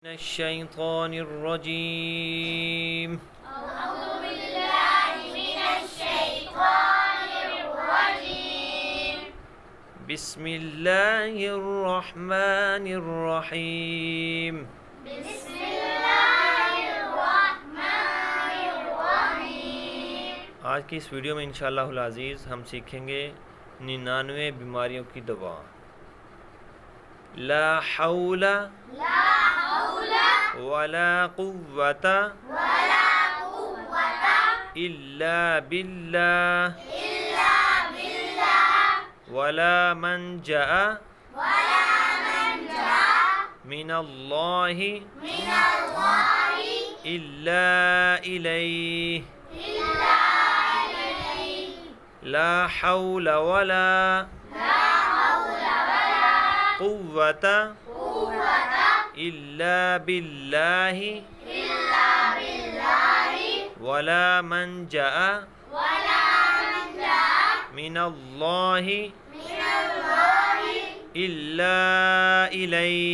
मिनश्शैतानिर्रजीम अऊज़ु बिल्लाहि मिनश्शैतानिर्रजीम बिस्मिल्लाहिर्रहमानिर्रहीम। बिस्मिल्लाहिर्रहमानिर्रहीम। आज की इस वीडियो में इंशाअल्लाहुल अज़ीज़ हम सीखेंगे 99 बीमारियों की दवा। ला हौला वला कुव्वता इल्ला बिल्लाह वला मल्जा मिनल्लाहि इल्ला इलैहि। ला हौला वला कुव्वता इल्ला बिल्लाहि वला मल्जा मिनल्लाहि इल्ला इलैहि।